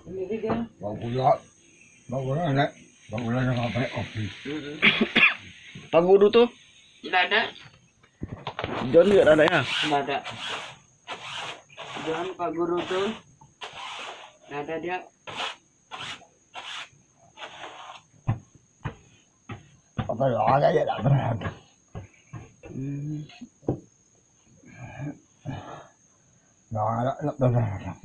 Sendiri dia. Bangunan yang apa kopi. Pak Guru tuh Tidak ada. John juga ada ya. Tidak ada. Jangan Pak Guru tuh. Tidak ada dia. Apa ada ya tak pernah. Nggak pernah.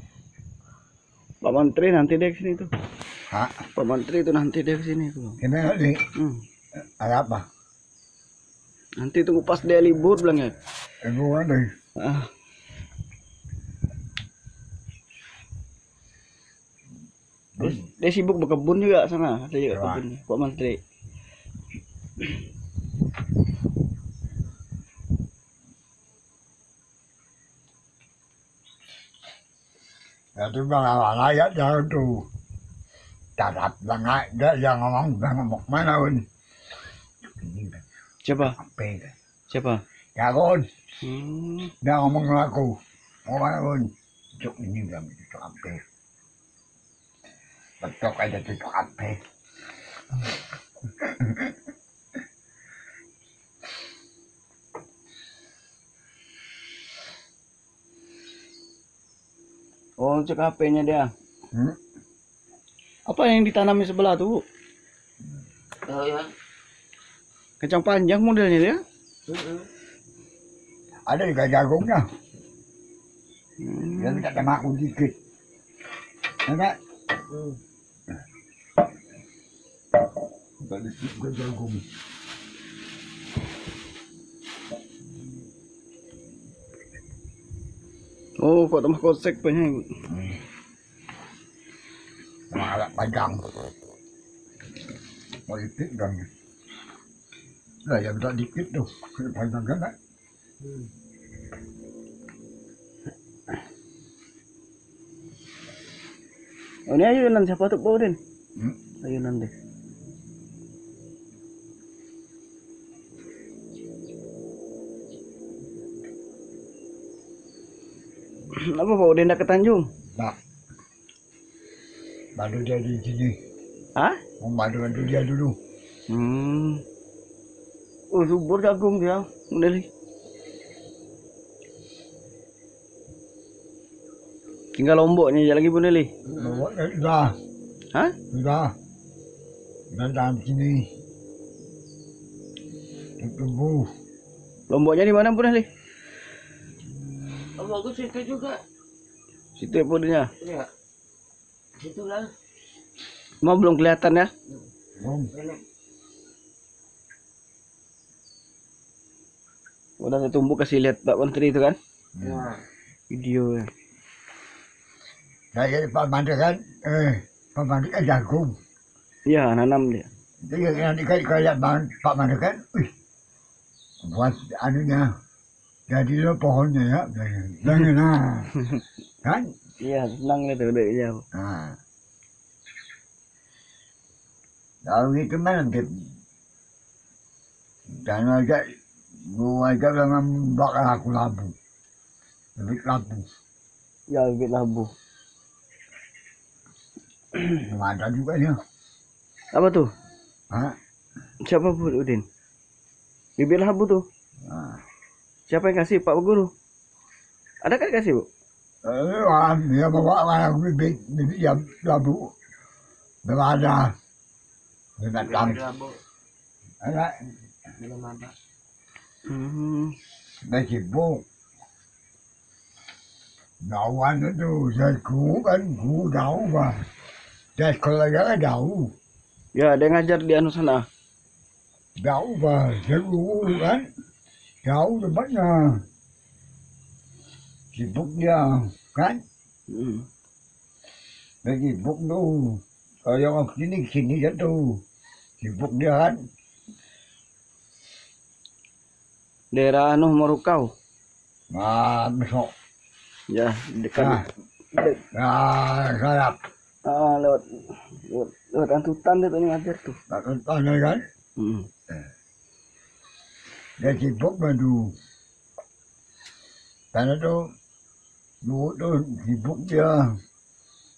Pak Menteri nanti dia kesini tuh. Hah? Pak Menteri itu nanti dia kesini tuh. Gimana nih? Ada apa? Nanti tunggu pas dia libur bilang ya. Ibu ada. Terus dia sibuk berkebun juga sana. Ada juga kebun Pak Menteri. Ya itu bang ayat jangan tuh. Tarap banget dia yang ngomong mana pun. Siapa? Apa? Siapa? Ya kon. Hmm. Dia ngomong sama aku. Mau mana pun. Cuk ini bilang itu apa? Betul aja itu apa? Oh, cek HP-nya dia. Apa yang ditanam di sebelah tuh? Oh ya. Kacang panjang modelnya dia. Ada juga jagungnya. Dia minta sama aku dikit. Enggak? Tadi juga jagung. Oh, kok tambah kosek banyak. Sama agak panjang. Mau dikit kan? Nah, yang tak dikit tuh, panjang kan? Oh, ini ayunan siapa tuh bawa Den? Ayunan deh. Apa bawa Den ke Tanjung? Nah, bantu dia di sini. Hah? Mau bantu dia dulu. Oh, subur jagung dia, model. Tinggal lomboknya aja lagi Bunda Li. Sudah. Hah? Sudah. Dan dalam sini. Tumbuh. Lomboknya di mana Bunda Li? Oh bagus itu juga. Situ ya podenya. Iya. Itulah. Mau belum kelihatan ya? Udah tumbuh kasih lihat Pak Menteri itu kan? Ya. Video ya. Saya Pak Mandri kan, Pak Mandri kan jagung. Iya, nanam dia. Jadi nanti kalau lihat Pak Mandri kan, buat anunya, jadi lo pohonnya ya, jangan kan? Iya, senang itu udah jauh. Nah, kalau gitu mana nanti, jangan aja, gua aja dengan bakal aku labu, lebih labu. Ya, bibit labu. Ada juga ya. Apa tuh? Hah? Siapa Bu Udin? Bibit labu tuh. Nah. Siapa yang kasih Pak Guru? Ada kan kasih Bu? Dia bawa mana bibit yang labu. Belum ada. Bibit labu. Ada. Belum ada. Dia sibuk. Dawan itu, saya kan, jauh bah. Dia sekolahnya jauh. Ya, dia ngajar di anu sana. Jauh bah, jauh kan. Jauh tempatnya. Sibuk dia, kan? Dia sibuk tuh. Kalau yang sini jatuh. Sibuk dia kan. Daerah anu Morukau. Nah, besok. Ya, dekat. Sarap. Lewat Antutan dia tuh ngajar tuh. Antutan kan? Dia sibuk bantu. Karena tuh, dulu tuh sibuk dia.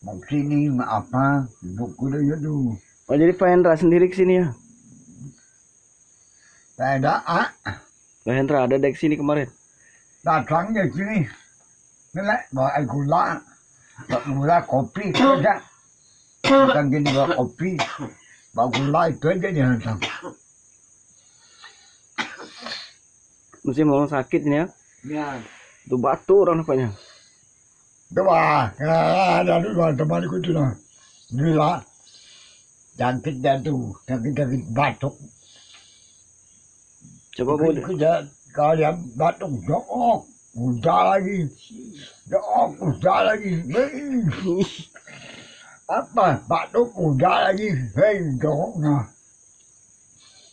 mau sini mau apa buku dia tuh Oh jadi Pak Hendra sendiri kesini ya? saya ada Pak Hendra ada dek sini kemarin. datang ke sini nilai bawa air gula kopi aja bukan gini bawa kopi bawa gula itu aja dia datang Mesti mau sakit ini ya? Ya. Itu batu orang nampaknya. dua ada dua temanku itu lah gila jangkit dia tuh jangkit batuk Coba Bu. kalau dia batuk dook udah lagi apa batuk udah lagi hei dook nah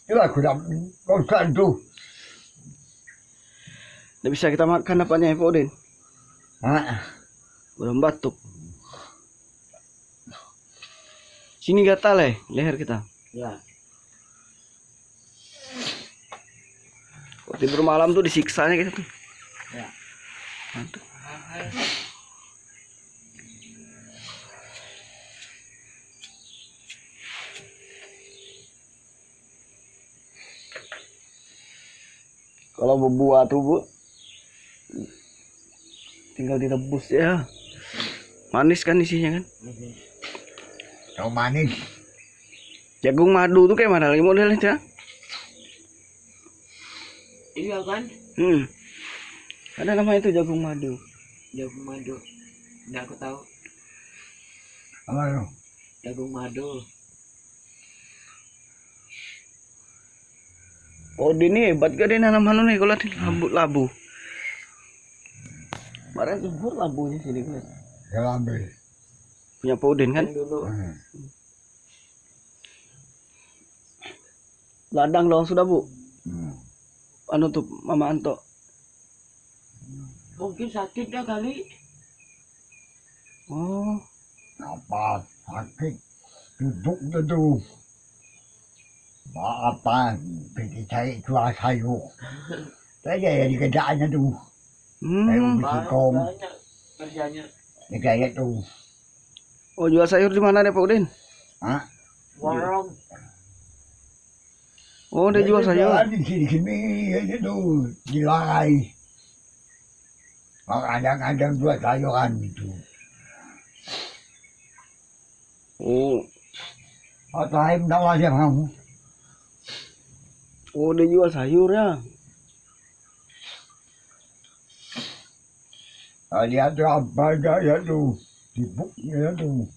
itu aku dah bosan tuh Tidak bisa kita makan apanya ya Pak Udin? Belum batuk. Sini gatal leher kita. Ya. Kalau tidur malam tuh disiksanya gitu tuh. Ya. Mantap. Kalau berbuah tuh Bu, tinggal direbus ya. Manis kan isinya kan? Tahu manis Jagung madu tuh kayak mana lagi modelnya ya? Iya kan? Ada nama itu jagung madu. Jagung madu. Nggak aku tahu. apa itu Jagung madu. Oh ini hebat gak dia nanam anu nih kalau labu. Kemarin subur labunya sini gue. saya ambil Punya Pak Udin kan? Yang dulu. Ladang doang sudah Bu. Hmm. Anu tuh Mama Anto. Mungkin sakit dah kali. Oh, apa sakit duduk tuh apa pergi cari jual sayur saya di kerjaannya tuh saya bersihkom Banyak kerjanya. di kayak tuh oh jual sayur di mana deh Pak Udin? Warung. Oh dia jual sayur. di sini aja tuh di Larai kadang-kadang jual sayuran itu Oh, atau lain tahu aja kamu oh dia jual sayur ya. dia tuh apa aja ya tuh sibuknya tuh